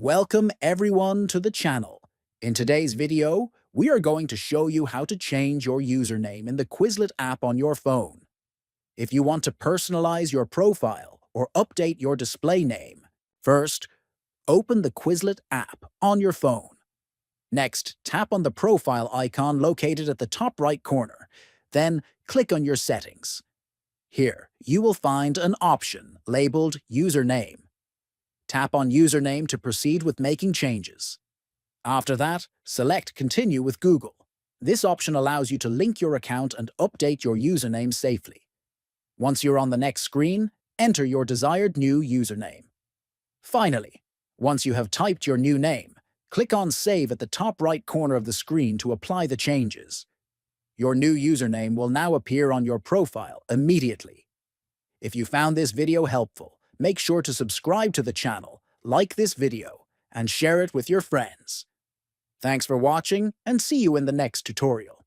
Welcome everyone to the channel. In today's video, we are going to show you how to change your username in the Quizlet app on your phone. If you want to personalize your profile or update your display name, first, open the Quizlet app on your phone. Next, tap on the profile icon located at the top right corner. Then, click on your settings. Here, you will find an option labeled Username. Tap on Username to proceed with making changes. After that, select Continue with Google. This option allows you to link your account and update your username safely. Once you're on the next screen, enter your desired new username. Finally, once you have typed your new name, click on Save at the top right corner of the screen to apply the changes. Your new username will now appear on your profile immediately. If you found this video helpful, make sure to subscribe to the channel, like this video, and share it with your friends. Thanks for watching, and see you in the next tutorial.